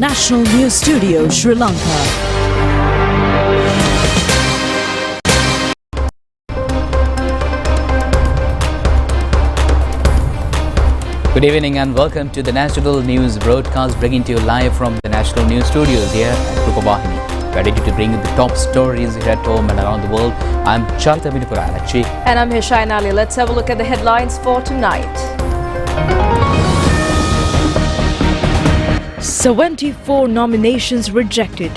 National News Studio, Sri Lanka. Good evening and welcome to the National News broadcast, bringing to you live from the National News Studios here at Rupavahini. Ready to bring you the top stories here at home and around the world. I'm Charita Minipuralachi. And I'm Hishayna Ali. Let's have a look at the headlines for tonight. 74 nominations rejected.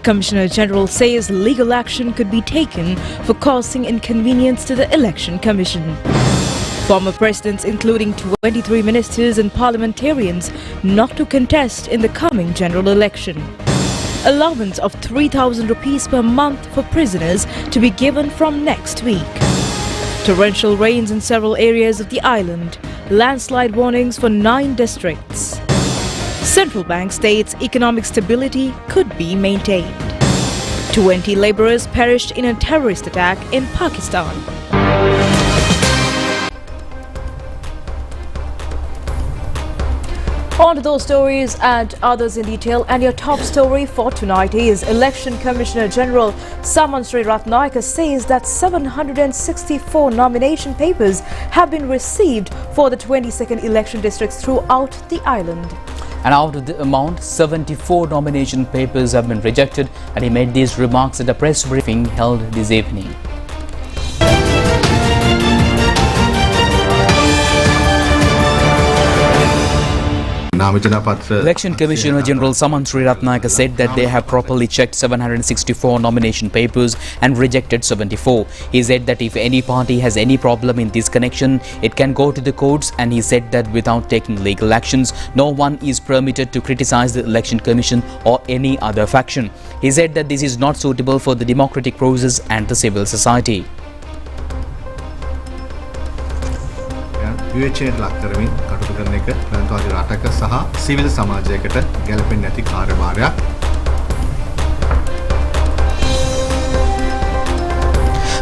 Commissioner General says legal action could be taken for causing inconvenience to the Election Commission. Former presidents, including 23 ministers and parliamentarians, not to contest in the coming general election. Allowance of 3,000 rupees per month for prisoners to be given from next week. Torrential rains in several areas of the island. Landslide warnings for 9 districts. Central Bank states economic stability could be maintained. 20 laborers perished in a terrorist attack in Pakistan. On to those stories and others in detail. And your top story for tonight is Election Commissioner General Saman Sriratnayake says that 764 nomination papers have been received for the 22nd election districts throughout the island. And out of the amount, 74 nomination papers have been rejected, and he made these remarks at a press briefing held this evening. Election Commissioner General Saman Sriratnayake said that they have properly checked 764 nomination papers and rejected 74. He said that if any party has any problem in this connection, it can go to the courts, and he said that without taking legal actions, no one is permitted to criticize the Election Commission or any other faction. He said that this is not suitable for the democratic process and the civil society. විවේචනයට ලක් කරමින් කටයුතු කරන එක ප්‍රජාතන්ත්‍රවාදී රටක සහ civil සමාජයකට ගැළපෙන්නේ නැති කාර්යභාරයක්.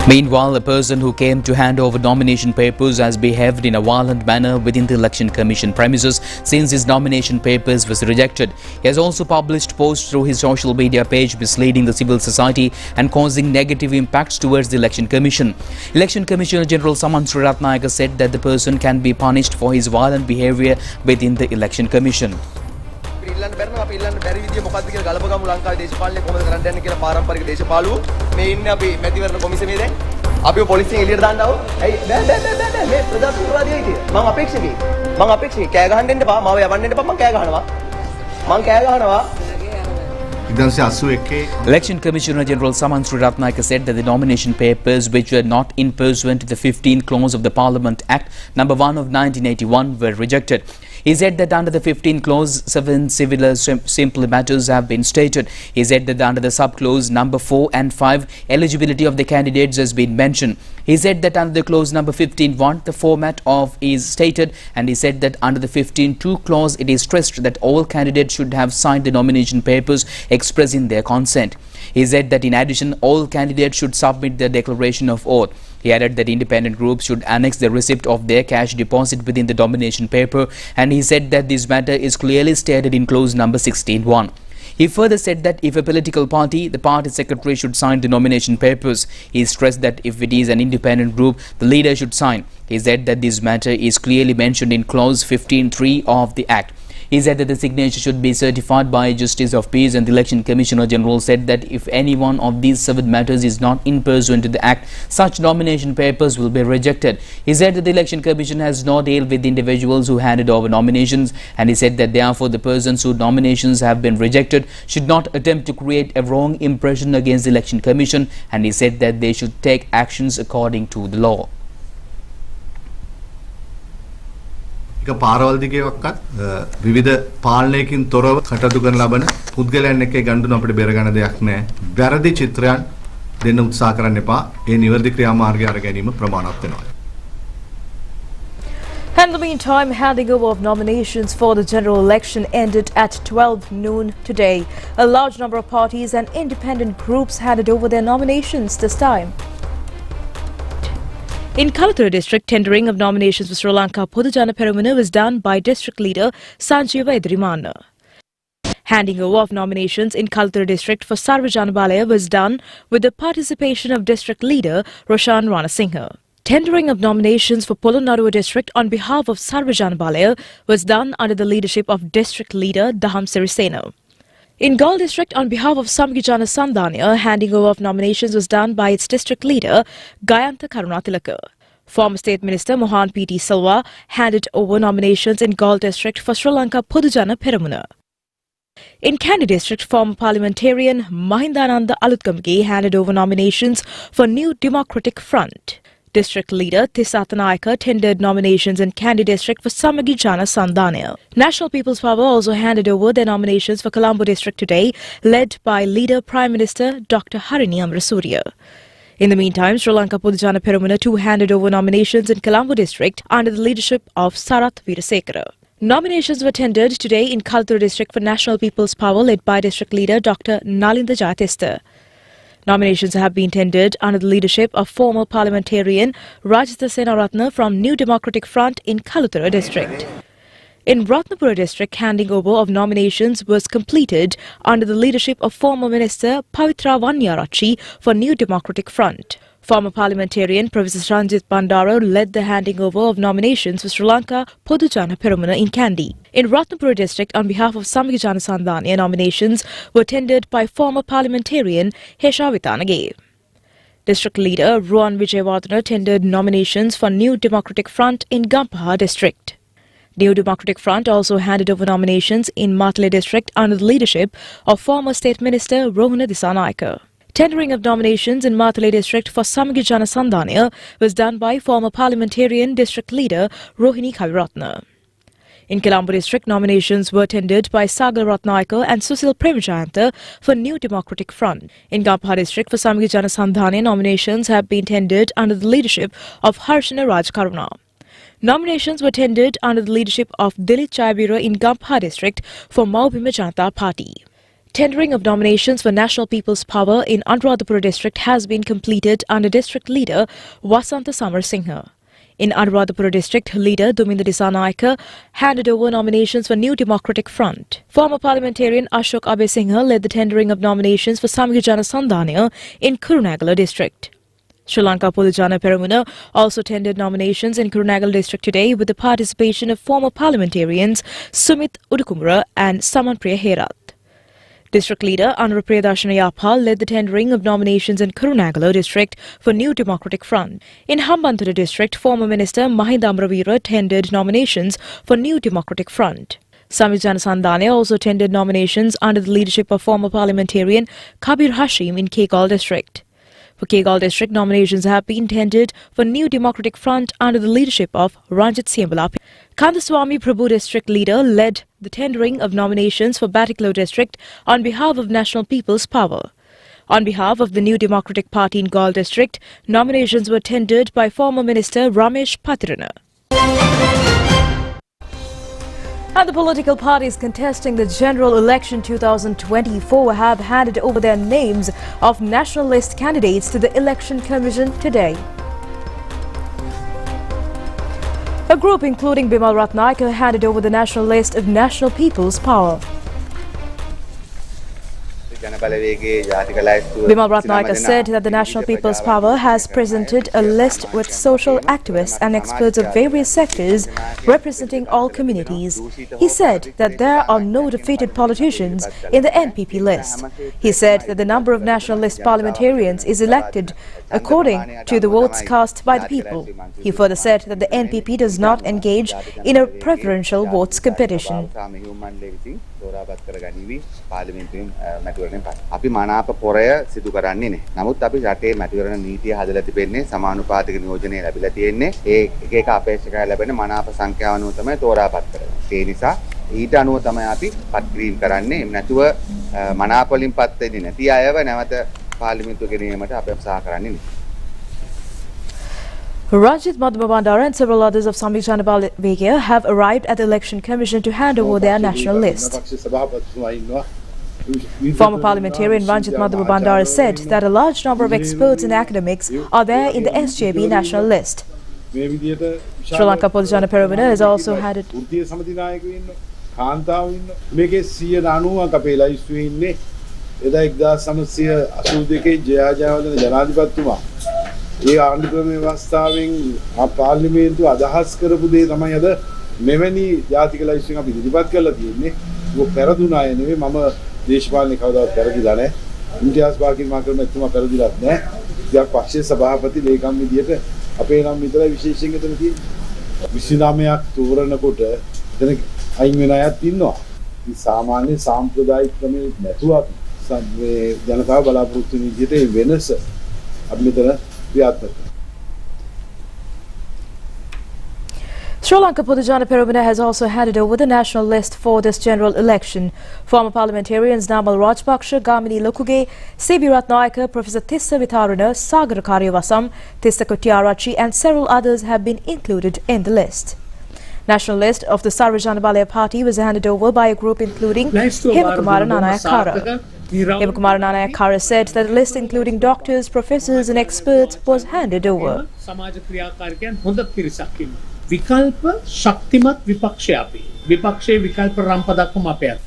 Meanwhile, a person who came to hand over nomination papers has behaved in a violent manner within the Election Commission premises since his nomination papers was rejected. He has also published posts through his social media page misleading the civil society and causing negative impacts towards the Election Commission. Election Commissioner General Saman Sriratnayake said that the person can be punished for his violent behavior within the Election Commission. ඉල්ලන්න බැරි නම් අපි ඉල්ලන්න බැරි විදිය මොකක්ද කියලා ගලපගමු ලංකාවේ දේශපාලනේ කොහොමද කරන්න යන්නේ කියලා පාරම්පරික දේශපාලුවෝ මේ ඉන්නේ අපි මැතිවරණ කොමිසමේ දැන් අපිව පොලිසියෙන් එළියට දාන්න ආවෝ ඇයි බෑ මේ ප්‍රජාතන්ත්‍රවාදී හිටියේ මම අපේක්ෂකේ කෑ ගහන්න දෙන්න එපා මාව යවන්න දෙන්න එපා මම කෑ ගහනවා Election Commissioner General Saman Sriratnayake said that the nomination papers which were not in pursuant to the 15th clause of the Parliament Act number 1 of 1981 were rejected. He said that under the 15th clause, 7 civil simple matters have been stated. He said that under the sub-clause number 4 and 5, eligibility of the candidates has been mentioned. He said that under the clause number 15.1, the format of is stated, and he said that under the 15.2 clause, it is stressed that all candidates should have signed the nomination papers expressing their consent. He said that in addition, all candidates should submit their declaration of oath. He added that independent groups should annex the receipt of their cash deposit within the nomination paper, and he said that this matter is clearly stated in clause number 16.1. He further said that if a political party, the party secretary should sign the nomination papers. He stressed that if it is an independent group, the leader should sign. He said that this matter is clearly mentioned in clause 15.3 of the Act. He said that the signature should be certified by a Justice of Peace, and the Election Commissioner General said that if any one of these 7 matters is not in pursuant to the Act, such nomination papers will be rejected. He said that the Election Commission has no deal with individuals who handed over nominations, and he said that therefore the persons whose nominations have been rejected should not attempt to create a wrong impression against the Election Commission, and he said that they should take actions according to the law. එක පාරවල් දිගේවත් විවිධ පාලනයකින් තොරව කටයුතු කරන ලබන පුද්ගලයන් එක්ක ගණ්ඩුන අපිට බෙර ගන්න දෙයක් නැහැ. වැරදි චිත්‍රයන් දෙන්න උත්සාහ කරන්න එපා. ඒ නිවැරදි ක්‍රියාමාර්ගය අර ගැනීම ප්‍රමාණවත් වෙනවා. And in the meantime, handing over of nominations for the general election ended at 12 noon today. A large number of parties and independent groups handed over their nominations this time. In Kalathura district, tendering of nominations for Sri Lanka Podujana Peramuna was done by district leader Sanjeeva Edirimana. Handing over of nominations in Kalutara district for Sarvajana Balaya was done with the participation of district leader Roshan Ranasinghe. Tendering of nominations for Polonnaruwa district on behalf of Sarvajana Balaya was done under the leadership of district leader Daham Sirisena. In Galle district, on behalf of Samgijana Sandhaniya, handing over of nominations was done by its district leader Gayantha Karunatilaka. Former State Minister Mohan P.T. Silva handed over nominations in Galle district for Sri Lanka Podujana Peramuna. In Kandy district, former parliamentarian Mahindananda Alutgamge handed over nominations for New Democratic Front. District leader Thisatha Nayaka tendered nominations in Kandy district for Samgijana Sandhaniya. National People's Power also handed over their nominations for Colombo district today, led by leader Prime Minister Dr. Harini Amrasuriya. In the meantime, Sri Lanka Podujana Peramuna too handed over nominations in Colombo district under the leadership of Sarath Veerasekara. Nominations were tendered today in Kalutara district for National People's Power, led by district leader Dr. Nalinda Jayatista. Nominations have been tendered under the leadership of former parliamentarian Rajitha Senaratne from New Democratic Front in Kalutara district. In Ratnapura district, handing over of nominations was completed under the leadership of former Minister Pavitra Vanyarachi for New Democratic Front. Former parliamentarian Professor Ranjit Bandara led the handing over of nominations for Sri Lanka Podujana Peramuna in Kandy. In Ratnapura district, on behalf of Samgijana Sandhaniya, nominations were tendered by former parliamentarian Hesha Vitanage. District leader Ruan Vijayawardena tendered nominations for New Democratic Front in Gampaha district. New Democratic Front also handed over nominations in Matale district under the leadership of former State Minister Rohana Dissanayake. Tendering of nominations in Matale district for Samgijana Sandhaniya was done by former parliamentarian district leader Rohini Kaviratne. In Colombo district, nominations were tendered by Sagar Ratnayake and Susil Premjayanta for New Democratic Front. In Gampaha district, for Samgijana Sandhaniya, nominations have been tendered under the leadership of Harshana Rajkaruna. Nominations were tendered under the leadership of Dilit Chayabira in Gampaha district for Maubima Janata Party. Tendering of nominations for National People's Power in Anuradhapura district has been completed under district leader Vasantha Samarsinghe. In Anuradhapura district, leader Duminda Dissanayake handed over nominations for New Democratic Front. Former parliamentarian Ashok Abesinghe led the tendering of nominations for Samgijana Sandhaniya in Kurunegala district. Sri Lanka Podujana Peramuna also tendered nominations in Kurunegala district today with the participation of former parliamentarians Sumit Udukumara and Samanpriya Herath. District leader Anupriya Darshana led the tendering of nominations in Kurunegala district for New Democratic Front. In Hambantota district, former Minister Mahinda Amravira tendered nominations for New Democratic Front. Samgijana Sandhaniya also tendered nominations under the leadership of former parliamentarian Kabir Hashim in Kegal district. For Kegal district, nominations have been tendered for New Democratic Front under the leadership of Ranjit Siambalapi. Kandaswamy Prabhu district leader led the tendering of nominations for Batiklo district on behalf of National People's Power. On behalf of the New Democratic Party in Galle district, nominations were tendered by former Minister Ramesh Patirana. And the political parties contesting the general election 2024 have handed over their names of national list candidates to the Election Commission today. A group including Bimal Ratnayake handed over the national list of National People's Power. Bimal Ratnayake said that the National People's Power has presented a list with social activists and experts of various sectors representing all communities. He said that there are no defeated politicians in the NPP list. He said that the number of National List parliamentarians is elected according to the votes cast by the people. He further said that the NPP does not engage in a preferential votes competition. අපි මනාප පොරය සිදු කරන්නේ නැහැ. නමුත් අපි රටේ මැතිවරණ නීතිය හදලා තිබෙන්නේ සමානුපාතික නියෝජනය ලැබිලා තියෙන්නේ. ඒ එක එක අපේක්ෂකයන් ලැබෙන මනාප සංඛ්‍යාව අනුව තමයි තෝරාපත් කරන්නේ. ඒ නිසා ඊට අනුව තමයි අපි පත් කිරීම කරන්නේ. එහෙම නැතුව මනාප වලින් පත් වෙන්නේ නැති අයව නැවත පාර්ලිමේන්තුව ගෙනීමට අපි උත්සාහ කරන්නේ නැහැ. Ranjit Bandara and several others of Samgijana Balaya have arrived at the Election Commission to hand over their national list. Former parliamentarian Ranjit Bandara said that a large number of experts and academics are there in the SJB national list. Sri Lanka Podujana Peramuna has also had it. කාන්තාව ඉන්න මේකේ 190ක් අපේ ලයිස්තුවේ ඉන්නේ එදා 1982 ජයජයවර්ධන ජනාධිපතිතුමා ඒ ආණ්ඩු ක්‍රම ව්‍යවස්ථාවෙන් පාර්ලිමේන්තුව අදහස් කරපු දේ තමයි අද මෙවැනි ජාතික ලයිස්තුවෙන් අපි ඉදිරිපත් කරලා තියෙන්නේ. ඒක පෙරදුන අය නෙවෙයි මම දේශපාලනේ කවදාවත් පෙරදිලා නැහැ. ඉන්දියාස් භාගින් මාකරමතුමා පෙරදිලාත් නැහැ. ඉතින් පක්ෂයේ සභාපති ලේකම් විදියට අපේ නම් විතරයි විශේෂයෙන් එතන තියෙන්නේ. 29ක් තෝරනකොට එතන අයින් වෙන අයත් ඉන්නවා. ඉතින් සාමාන්‍ය සාම්ප්‍රදායික ක්‍රමයේ නැතුව මේ ජනතාව බලාපොරොත්තු වෙන විදිහට වෙනස අපි මෙතන ක්‍රියාත්මක කරනවා. Sri Lanka Podujana Peramana has also handed over the national list for this general election. Former parliamentarians Namal Rajpaksha, Gamini Lokuge, C.B. Ratnayaka, Professor Tissa Vitarana, Sagar Karyavasam, Tissa Kotiarachi and several others have been included in the list. National list of the Sarvajana Balaya party was handed over by a group including Hemakumara Nanayakara. Hemakumara Nanayakara said that the list including doctors, professors and experts was handed over. විකල්ප ශක්තිමත් විපක්ෂය අපි විපක්ෂයේ විකල්ප රම්පදක්ම අපේ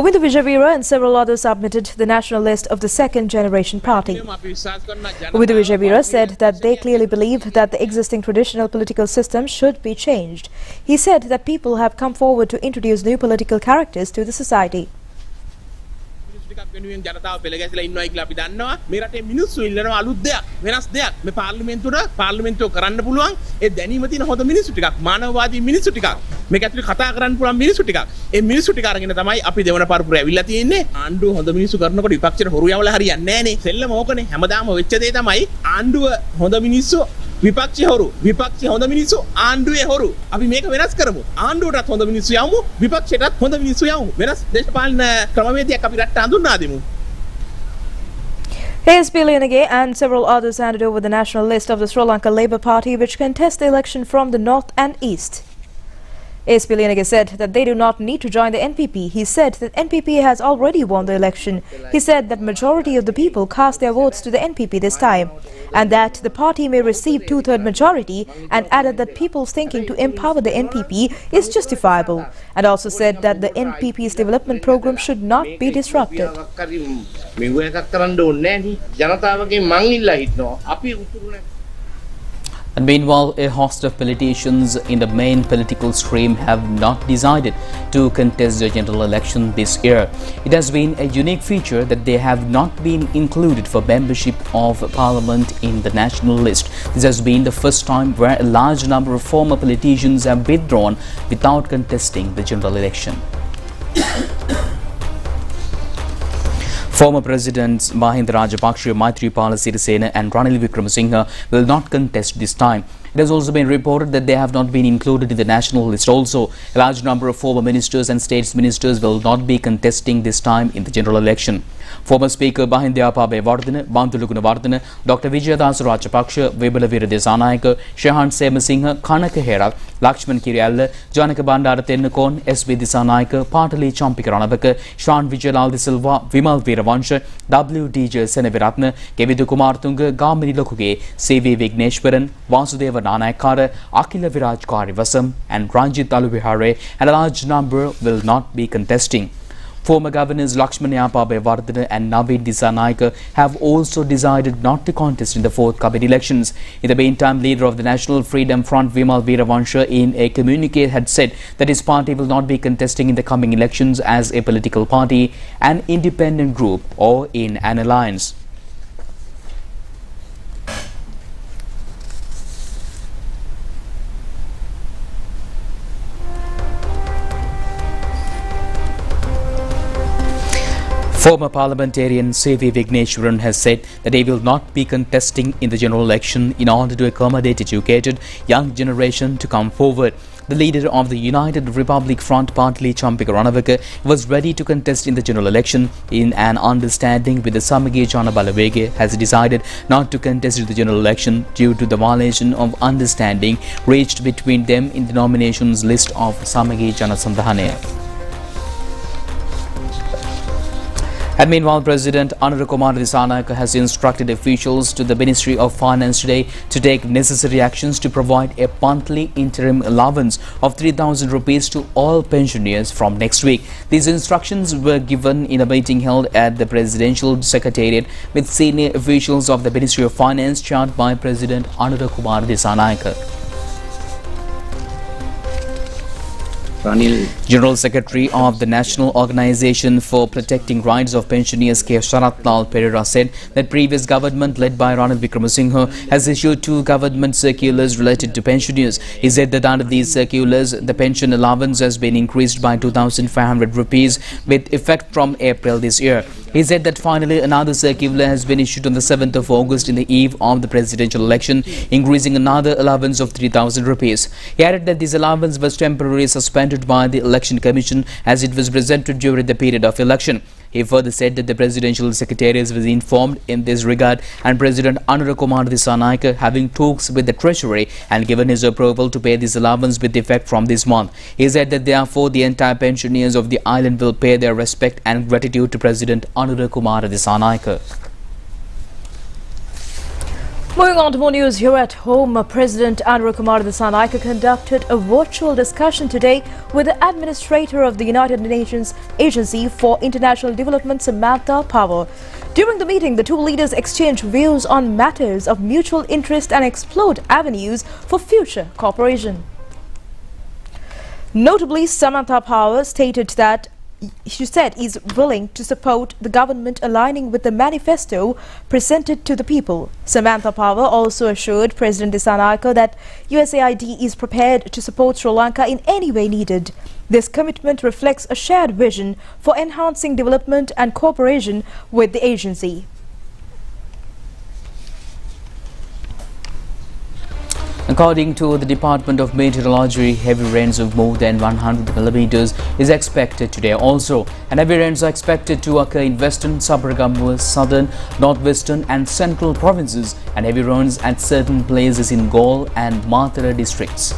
Umindu Vijayveera and several others submitted the national list of the second generation party. Umindu Vijayveera said that they clearly believe that the existing traditional political system should be changed. He said that people have come forward to introduce new political characters to the society. වෙනුවෙන් ජනතාව පෙළගැසිලා ඉන්නවා කියලා අපි දන්නවා මේ රටේ මිනිස්සු ඉල්ලනවා අලුත් දෙයක් වෙනස් දෙයක් මේ පාර්ලිමේන්තුව කරන්න පුළුවන් ඒ දැනීම තියෙන හොඳ මිනිස්සු ටිකක් මානවවාදී මිනිස්සු ටිකක් මේක ඇතුලේ කතා කරන්න පුළුවන් මිනිස්සු ටිකක් ඒ මිනිස්සු ටික අරගෙන තමයි අපි දෙවන පරපුර ඇවිල්ලා තියෙන්නේ ආණ්ඩුව හොඳ මිනිස්සු කරනකොට විපක්ෂයට හොරු යවලා හරියන්නේ නැහැ නේ සෙල්ලම ඕකනේ හැමදාම වෙච්ච දේ තමයි ආණ්ඩුව හොඳ මිනිස්සු විපක්ෂය හොරු විපක්ෂය හොඳ මිනිස්සු ආණ්ඩුවේ හොරු අපි මේක වෙනස් කරමු ආණ්ඩුවටත් හොඳ මිනිස්සු යවමු විපක්ෂයටත් හොඳ මිනිස්සු යවමු වෙනස් දේශපාලන ක්‍රමවේදයක් අපි රටට හඳුන්වා දෙමු. ASP Liyanage and several others handed over the national list of the Sri Lanka Labour Party which contest the election from the north and east. ASP Liyanage said that they do not need to join the NPP. He said that NPP has already won the election. He said that majority of the people cast their votes to the NPP this time and that the party may receive two-third majority and added that people's thinking to empower the NPP is justifiable and also said that the NPP's development program should not be disrupted. And meanwhile, a host of politicians in the main political stream have not decided to contest the general election this year. It has been a unique feature that they have not been included for membership of parliament in the national list. This has been the first time where a large number of former politicians have withdrawn without contesting the general election. Former Presidents Mahinda Rajapaksa, Maithripala Sirisena and Ranil Wickremesinghe will not contest this time. It has also been reported that they have not been included in the national list. Also, a large number of former ministers and states ministers will not be contesting this time in the general election. Former Speaker Mahinda Rupavahini, Bandulu Gunawardena, Dr. Vijayadasa Rajapaksa, Webalavira Desanayaka, Shahan Semasinghe, Kanaka Hera, Lakshman Kiriyalla, Janaka Bandara Tennakon, S.B. Desanayaka, Patali Champika Ranavaka, Shan Vijayalal De Silva, Vimal Veeravansha, W.D.J. Senaviratne, Kevidu Kumartunga, Gamini Lokuge, C.V. Vigneshwaran, Vasudeva Nanayakara, Akila Viraj Karyavasam and Ranjit Aluvihare, and a large number will not be contesting. Former governors Lakshman Vardhana and Naveen Disanayaka have also decided not to contest in the forthcoming elections. In the meantime, leader of the National Freedom Front Vimal Veeravansha in a communique had said that his party will not be contesting in the coming elections as a political party, an independent group or in an alliance. Former parliamentarian C.V. Vigneshwaran has said that he will not be contesting in the general election in order to accommodate educated young generation to come forward. The leader of the United Republic Front, Patali Champika Ranavaka, was ready to contest in the general election. In an understanding with the Samagi Jana Balawege, has decided not to contest in the general election due to the violation of understanding reached between them in the nominations list of Samagi Jana Sandhane. And meanwhile, President Anurukumar Dissanayake has instructed officials to the Ministry of Finance today to take necessary actions to provide a monthly interim allowance of 3,000 rupees to all pensioners from next week. These instructions were given in a meeting held at the Presidential Secretariat with senior officials of the Ministry of Finance chaired by President Anurukumar Dissanayake. General Secretary of the National Organization for Protecting Rights of Pensioners K. Sharath Lal Perera said that previous government led by Ranil Wickremesinghe has issued 2 government circulars related to pensioners. He said that under these circulars, the pension allowance has been increased by 2,500 rupees with effect from April this year. He said that finally another circular has been issued on the 7th of August in the eve of the presidential election, increasing another allowance of 3,000 rupees. He added that this allowance was temporarily suspended by the Election Commission as it was presented during the period of election. He further said that the Presidential Secretariat was informed in this regard and President Anurukumar Dissanayake having talks with the Treasury and given his approval to pay this allowance with effect from this month. He said that therefore the entire pensioners of the island will pay their respect and gratitude to President Anurukumar Dissanayake. Moving on to more news here at home, President Anurukumar Dissanayake conducted a virtual discussion today with the administrator of the United Nations Agency for International Development, Samantha Power. During the meeting, the two leaders exchanged views on matters of mutual interest and explored avenues for future cooperation. Notably, Samantha Power stated that she said is willing to support the government aligning with the manifesto presented to the people. Samantha Power also assured President Dissanayake that USAID is prepared to support Sri Lanka in any way needed. This commitment reflects a shared vision for enhancing development and cooperation with the agency. According to the Department of Meteorology, heavy rains of more than 100 millimeters is expected today also. And heavy rains are expected to occur in western, Sabaragamuwa, southern, northwestern and central provinces, and heavy rains at certain places in Galle and Mathura districts.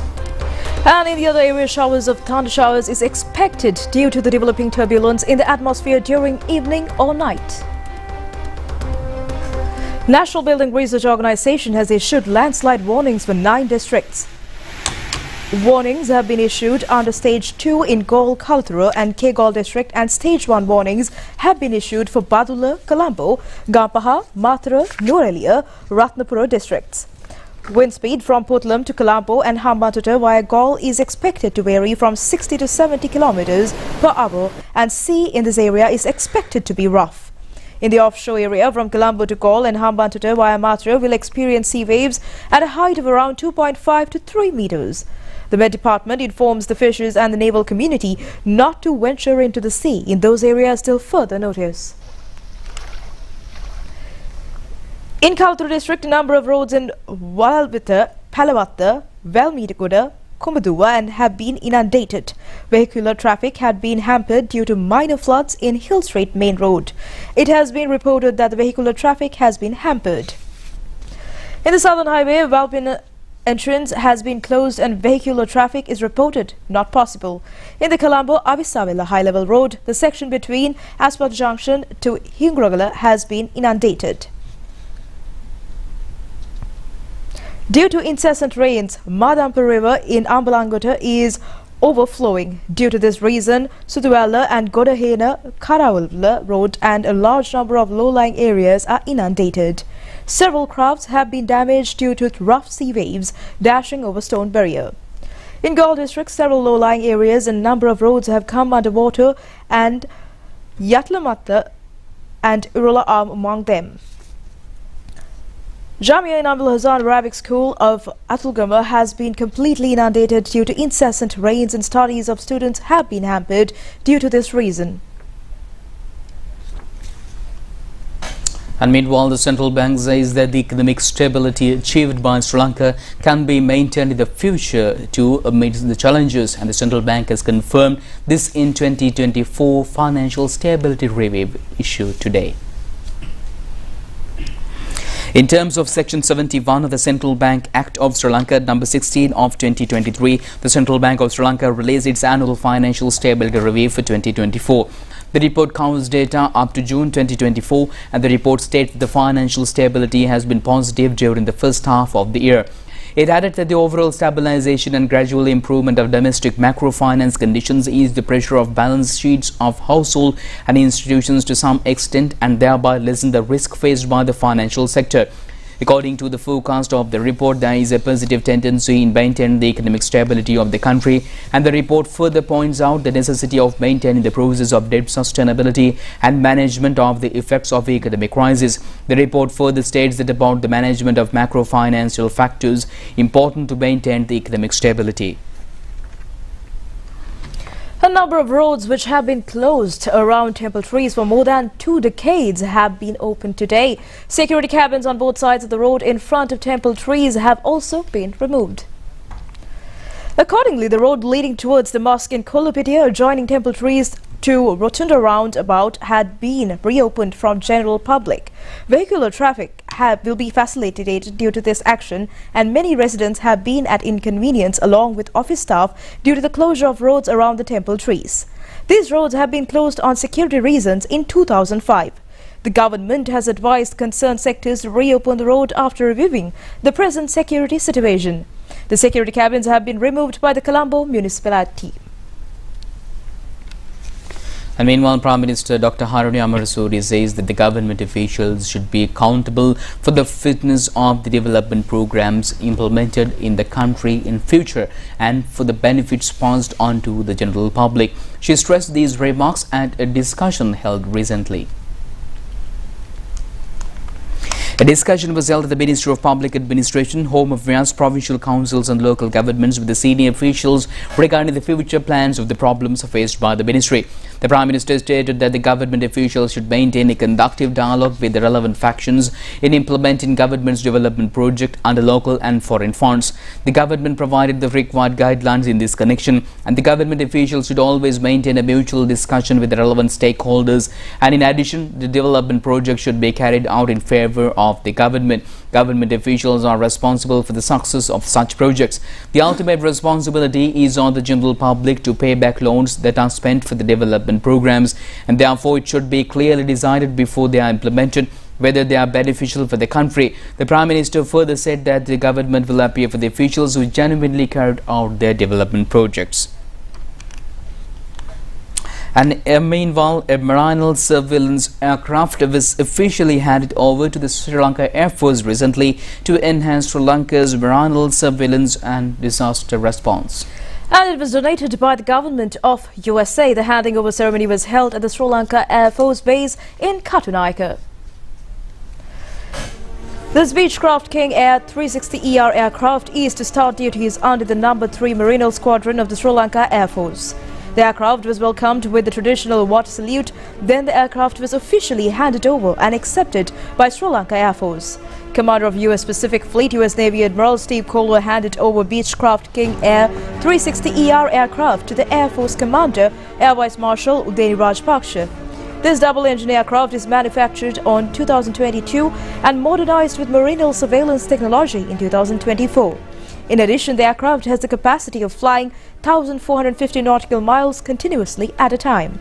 And in the other area, showers of thunder showers is expected due to the developing turbulence in the atmosphere during evening or night. National Building Research Organization has issued landslide warnings for 9 districts. Warnings have been issued under Stage 2 in Galle, Kaltara and Kegalle district, and Stage 1 warnings have been issued for Badula, Colombo, Gampaha, Mathura, Nuwara, Ratnapura districts. Wind speed from Putlam to Colombo and Hambantota via Galle is expected to vary from 60 to 70 kilometers per hour, and sea in this area is expected to be rough. In the offshore area from Colombo to Galle and Hambantota via Mathura will experience sea waves at a height of around 2.5 to 3 meters. The Met Department informs the fishers and the naval community not to venture into the sea in those areas till further notice. In Kaltara district, a number of roads in Walvita, Palavatta, Velmeetakuda, Kumbaduwa and have been inundated. Vehicular traffic had been hampered due to minor floods in Hill Street Main Road. It has been reported that the vehicular traffic has been hampered. In the Southern Highway, Valpin entrance has been closed and vehicular traffic is reported not possible. In the Colombo Avisavilla High-Level Road, the section between Aspat Junction to Hingragala has been inundated. Due to incessant rains, Madampa River in Ambalangota is overflowing. Due to this reason, Sutuwala and Godahena Karawala Road and a large number of low-lying areas are inundated. Several crafts have been damaged due to rough sea waves dashing over stone barrier. In Galle district, several low-lying areas and number of roads have come underwater, and Yatlamatta and Urula are among them. Jamia Inambil Hazan Arabic School of Atulgama has been completely inundated due to incessant rains, and studies of students have been hampered due to this reason. And meanwhile, the central bank says that the economic stability achieved by Sri Lanka can be maintained in the future to meet the challenges, and the central bank has confirmed this in 2024 financial stability review issued today. In terms of Section 71 of the Central Bank Act of Sri Lanka, number 16 of 2023, the Central Bank of Sri Lanka released its annual financial stability review for 2024. The report covers data up to June 2024, and the report states that the financial stability has been positive during the first half of the year. It added that the overall stabilization and gradual improvement of domestic macrofinance conditions eased the pressure of balance sheets of household and institutions to some extent and thereby lessened the risk faced by the financial sector. According to the forecast of the report, there is a positive tendency in maintaining the economic stability of the country, and the report further points out the necessity of maintaining the process of debt sustainability and management of the effects of the economic crisis. The report further states that about the management of macro-financial factors important to maintain the economic stability. A number of roads which have been closed around Temple Trees for more than 2 decades have been opened today. Security cabins on both sides of the road in front of Temple Trees have also been removed. Accordingly, the road leading towards the mosque in Kolapitia adjoining Temple Trees to Rotunda roundabout had been reopened from general public. Vehicular traffic will be facilitated due to this action, and many residents have been at inconvenience along with office staff due to the closure of roads around the Temple Trees. These roads have been closed on security reasons in 2005. The government has advised concerned sectors to reopen the road after reviewing the present security situation. The security cabins have been removed by the Colombo municipality. And meanwhile, Prime Minister Dr. Haruni Amarasuri says that the government officials should be accountable for the fitness of the development programs implemented in the country in future and for the benefits passed on to the general public. She stressed these remarks at a discussion held recently. A discussion was held at the Ministry of Public Administration, home of various provincial councils and local governments, with the senior officials regarding the future plans of the problems faced by the ministry. The Prime Minister stated that the government officials should maintain a conductive dialogue with the relevant factions in implementing government's development project under local and foreign funds. The government provided the required guidelines in this connection, and the government officials should always maintain a mutual discussion with the relevant stakeholders. And in addition, the development project should be carried out in favor of the government. Government officials are responsible for the success of such projects. The ultimate responsibility is on the general public to pay back loans that are spent for the development programs, and therefore it should be clearly decided before they are implemented whether they are beneficial for the country. The Prime Minister further said that the government will appear for the officials who genuinely carried out their development projects. And meanwhile, a marine surveillance aircraft was officially handed over to the Sri Lanka Air Force recently to enhance Sri Lanka's marine surveillance and disaster response. And it was donated by the government of USA. The handing over ceremony was held at the Sri Lanka Air Force Base in Katunaika. This Beechcraft King Air 360ER aircraft is to start duties under the No. 3 Marine Squadron of the Sri Lanka Air Force. The aircraft was welcomed with the traditional water salute. Then the aircraft was officially handed over and accepted by Sri Lanka Air Force. Commander of U.S. Pacific Fleet U.S. Navy Admiral Steve Colwer handed over Beechcraft King Air 360ER aircraft to the Air Force Commander, Air Vice Marshal Udeni Rajpaksha. This double-engine aircraft is manufactured on 2022 and modernized with marine surveillance technology in 2024. In addition, the aircraft has the capacity of flying 1,450 nautical miles continuously at a time.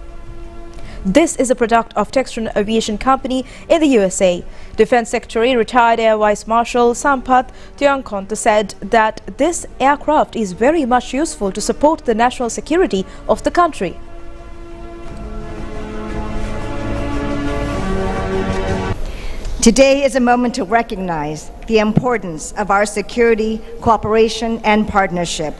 This is a product of Textron Aviation Company in the USA. Defense Secretary, retired Air Vice Marshal Sampath Thiongkonta said that this aircraft is very much useful to support the national security of the country. Today is a moment to recognize the importance of our security, cooperation, and partnership.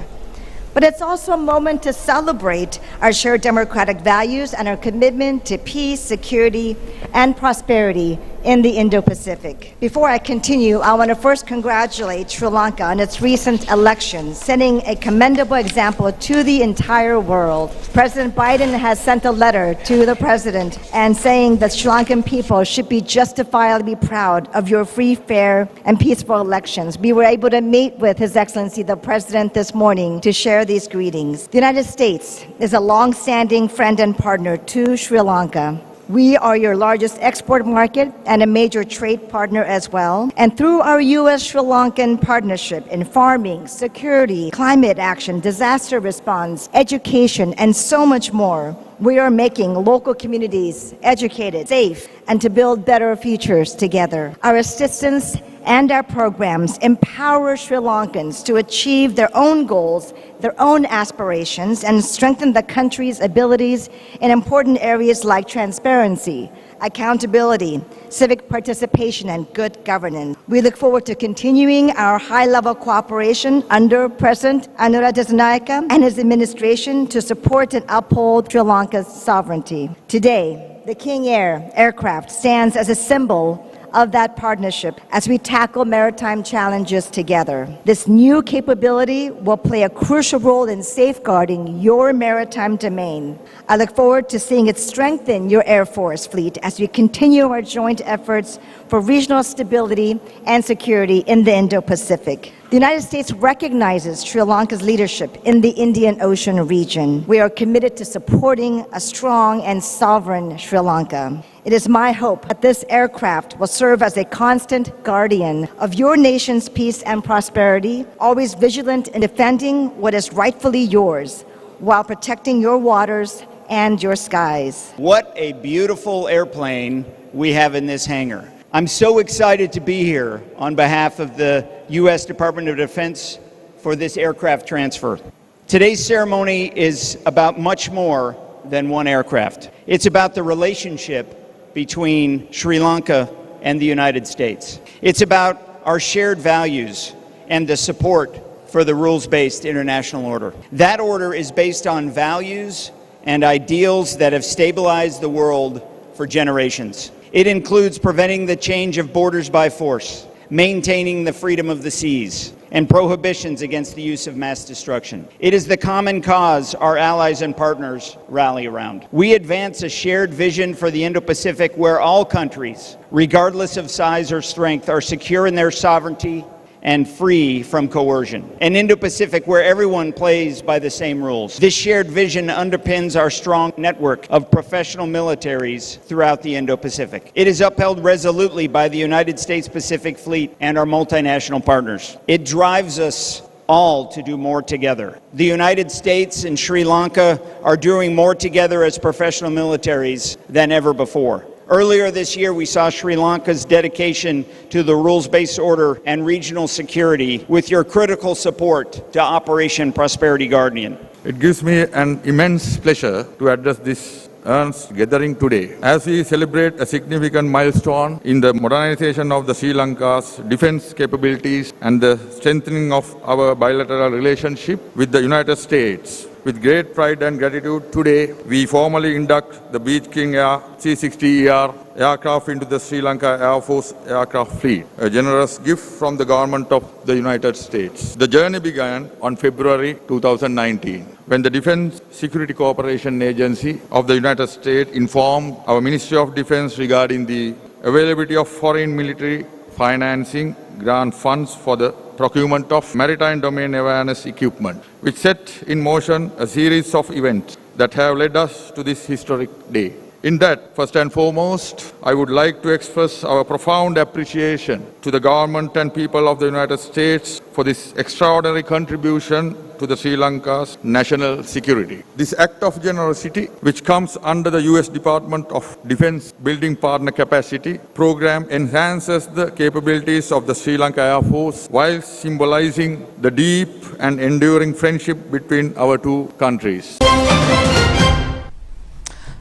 But it's also a moment to celebrate our shared democratic values and our commitment to peace, security, and prosperity in the Indo-Pacific. Before I continue, I want to first congratulate Sri Lanka on its recent elections, setting a commendable example to the entire world. President Biden has sent a letter to the President and saying that Sri Lankan people should be justifiably proud of your free, fair, and peaceful elections. We were able to meet with His Excellency the President this morning to share these greetings. The United States is a long-standing friend and partner to Sri Lanka. We are your largest export market and a major trade partner as well. And through our U.S.-Sri Lankan partnership in farming, security, climate action, disaster response, education, and so much more, We are making local communities educated, safe, and to build better futures together. Our assistance and our programs empower Sri Lankans to achieve their own goals, their own aspirations, and strengthen the country's abilities in important areas like transparency, accountability, civic participation, and good governance. We look forward to continuing our high-level cooperation under President Anura Dissanayake and his administration to support and uphold Sri Lanka's sovereignty. Today, the King Air aircraft stands as a symbol of that partnership as we tackle maritime challenges together. This new capability will play a crucial role in safeguarding your maritime domain. I look forward to seeing it strengthen your Air Force fleet as we continue our joint efforts for regional stability and security in the Indo-Pacific. The United States recognizes Sri Lanka's leadership in the Indian Ocean region. We are committed to supporting a strong and sovereign Sri Lanka. It is my hope that this aircraft will serve as a constant guardian of your nation's peace and prosperity, always vigilant in defending what is rightfully yours, while protecting your waters and your skies. What a beautiful airplane we have in this hangar. I'm so excited to be here on behalf of the U.S. Department of Defense for this aircraft transfer. Today's ceremony is about much more than one aircraft. It's about the relationship between Sri Lanka and the United States. It's about our shared values and the support for the rules-based international order. That order is based on values and ideals that have stabilized the world for generations. It includes preventing the change of borders by force, maintaining the freedom of the seas, and prohibitions against the use of mass destruction. It is the common cause our allies and partners rally around. We advance a shared vision for the Indo-Pacific where all countries, regardless of size or strength, are secure in their sovereignty and free from coercion. An Indo-Pacific where everyone plays by the same rules. This shared vision underpins our strong network of professional militaries throughout the Indo-Pacific. It is upheld resolutely by the United States Pacific Fleet and our multinational partners. It drives us all to do more together. The United States and Sri Lanka are doing more together as professional militaries than ever before. Earlier this year, we saw Sri Lanka's dedication to the rules-based order and regional security with your critical support to Operation Prosperity Guardian. It gives me an immense pleasure to address this earnest gathering today as we celebrate a significant milestone in the modernization of the Sri Lanka's defense capabilities and the strengthening of our bilateral relationship with the United States. With great pride and gratitude, today we formally induct the Beach King Air C-60ER aircraft into the Sri Lanka Air Force aircraft fleet, a generous gift from the government of the United States. The journey began on February 2019, when the Defense Security Cooperation Agency of the United States informed our Ministry of Defense regarding the availability of foreign military financing grant funds for the procurement of maritime domain awareness equipment, which set in motion a series of events that have led us to this historic day. In that, first and foremost, I would like to express our profound appreciation to the government and people of the United States for this extraordinary contribution to the Sri Lanka's national security. This act of generosity, which comes under the U.S. Department of Defense Building Partner Capacity program, enhances the capabilities of the Sri Lanka Air Force while symbolizing the deep and enduring friendship between our two countries.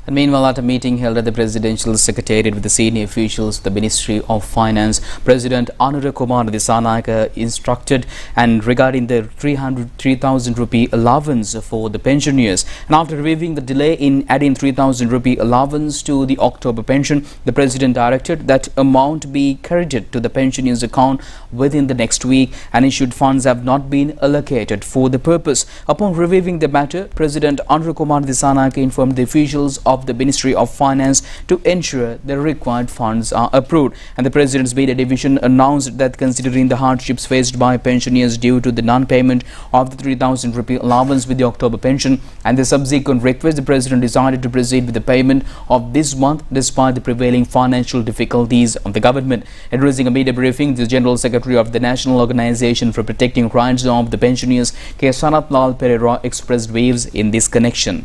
And meanwhile, at a meeting held at the Presidential Secretariat with the senior officials of the Ministry of Finance, President Anura Dissanayake instructed and regarding the 3,000 rupee allowance for the pensioners. And after reviewing the delay in adding 3,000 rupee allowance to the October pension, the President directed that amount be credited to the pensioners' account within the next week, and issued funds have not been allocated for the purpose. Upon reviewing the matter, President Anura Dissanayake informed the officials of the Ministry of Finance to ensure the required funds are approved. And the President's Media Division announced that considering the hardships faced by pensioners due to the non-payment of the 3,000 rupee allowance with the October pension and the subsequent request, the President decided to proceed with the payment of this month despite the prevailing financial difficulties of the government. Addressing a media briefing, the General Secretary of the National Organization for Protecting Rights of the Pensioners, K. Sanath Lal Pereira, expressed views in this connection.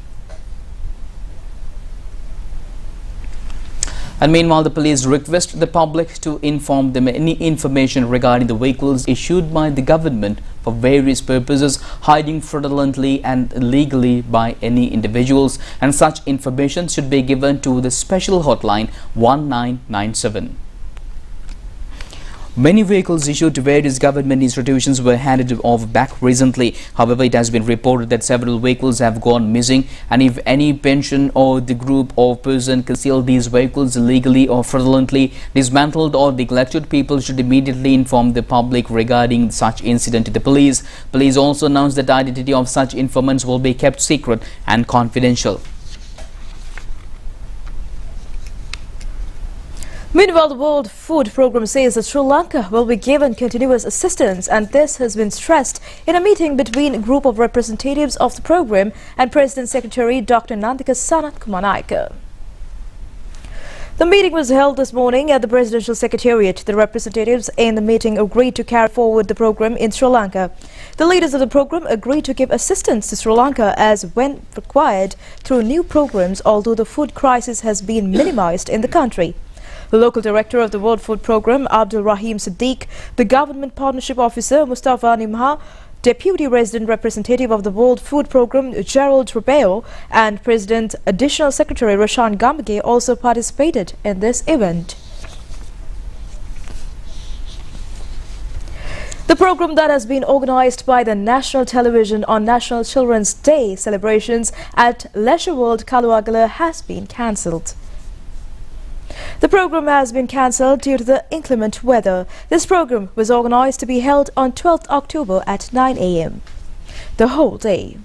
And meanwhile, the police request the public to inform them any information regarding the vehicles issued by the government for various purposes, hiding fraudulently and illegally by any individuals, and such information should be given to the special hotline 1997. Many vehicles issued to various government institutions were handed off back recently. However, it has been reported that several vehicles have gone missing, and if any pension or the group or person concealed these vehicles illegally or fraudulently, dismantled or neglected, people should immediately inform the public regarding such incident to the police. Police also announced that the identity of such informants will be kept secret and confidential. Meanwhile, the World Food Programme says that Sri Lanka will be given continuous assistance, and this has been stressed in a meeting between a group of representatives of the programme and President Secretary Dr. Nandika Sanat Kumanaika. The meeting was held this morning at the Presidential Secretariat. The representatives in the meeting agreed to carry forward the programme in Sri Lanka. The leaders of the programme agreed to give assistance to Sri Lanka as when required through new programmes, although the food crisis has been minimised in the country. The local director of the World Food Programme, Abdul Rahim Siddiq, the Government Partnership Officer, Mustafa Nimha, Deputy Resident Representative of the World Food Programme, Gerald Rubeo, and President Additional Secretary Rashan Gambage also participated in this event. The program that has been organised by the National Television on National Children's Day celebrations at Leisure World Kaluagala has been cancelled. The program has been cancelled due to the inclement weather. This program was organised to be held on 12th October at 9 a.m. the whole day.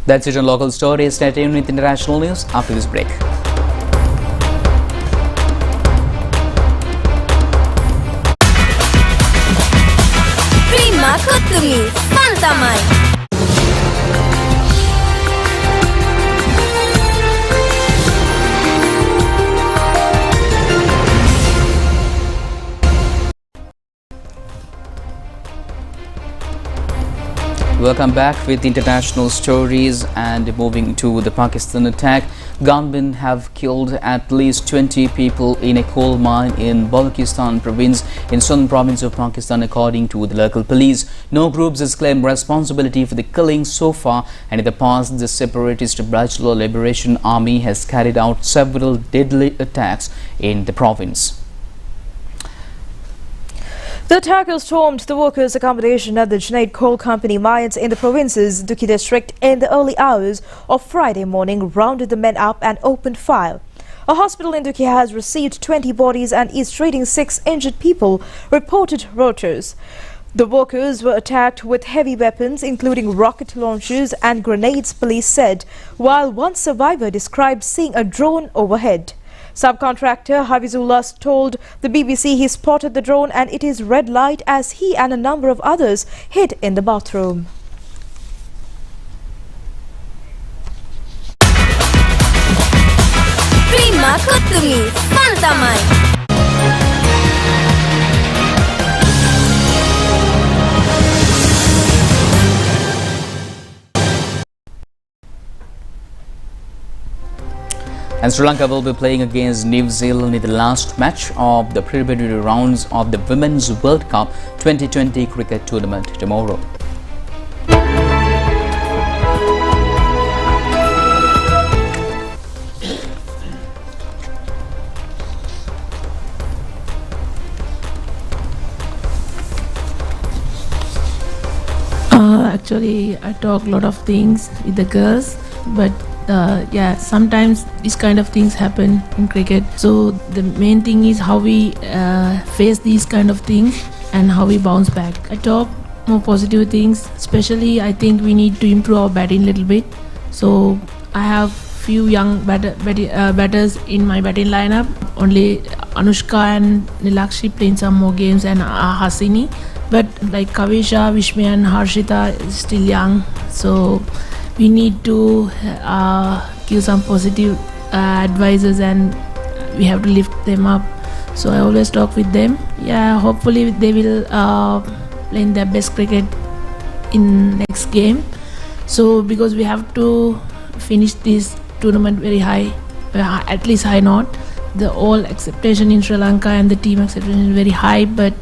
That's it on local stories. Stay tuned with international news after this break. Prima Kutumi, Pantamai. Welcome back with international stories, and moving to the Pakistan attack. Gunmen have killed at least 20 people in a coal mine in Balochistan province in southern province of Pakistan, according to the local police. No groups has claimed responsibility for the killing so far, and in the past the separatist Bachelor Liberation Army has carried out several deadly attacks in the province. The attackers stormed the workers' accommodation at the Junaid Coal Company mines in the province's Duki district in the early hours of Friday morning, rounded the men up and opened fire. A hospital in Duki has received 20 bodies and is treating 6 injured people, reported Reuters. The workers were attacked with heavy weapons, including rocket launchers and grenades, police said, while one survivor described seeing a drone overhead. Subcontractor Hafizullah told the BBC he spotted the drone and it is red light as he and a number of others hid in the bathroom. Prima Kutumi, Pantamai. And Sri Lanka will be playing against New Zealand in the last match of the preliminary rounds of the Women's World Cup 2020 cricket tournament tomorrow. Actually, I talk a lot of things with the girls, but yeah, sometimes these kind of things happen in cricket. So the main thing is how we face these kind of things and how we bounce back. I talk more positive things, especially I think we need to improve our batting a little bit. So I have few young batters in my batting lineup. Only Anushka and Nilakshi playing some more games, and Hasini. But like Kavisha, Vishmi and Harshita is still young, so we need to give some positive advices and we have to lift them up. So I always talk with them. Yeah, hopefully they will play in their best cricket in next game. So because we have to finish this tournament very high, at least high note. The all acceptation in Sri Lanka and the team acceptation is very high, but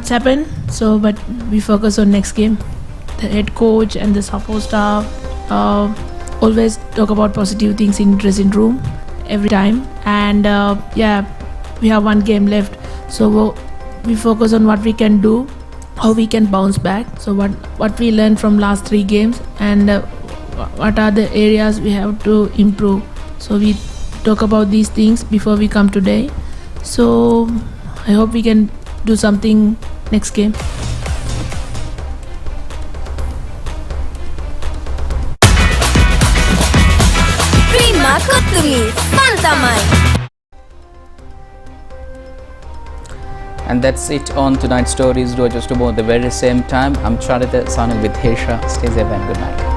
it's happened. So, but we focus on next game. The head coach and the support staff always talk about positive things in dressing room every time. And yeah, we have one game left, so we focus on what we can do, how we can bounce back. So what we learned from last 3 games, and what are the areas we have to improve. So we talk about these things before we come today. So I hope we can do something next game. Terima kasih, Fantamai. And that's it on tonight's stories. Do just about the very same time. I'm Charita signing with Hesha. Stay safe and good night.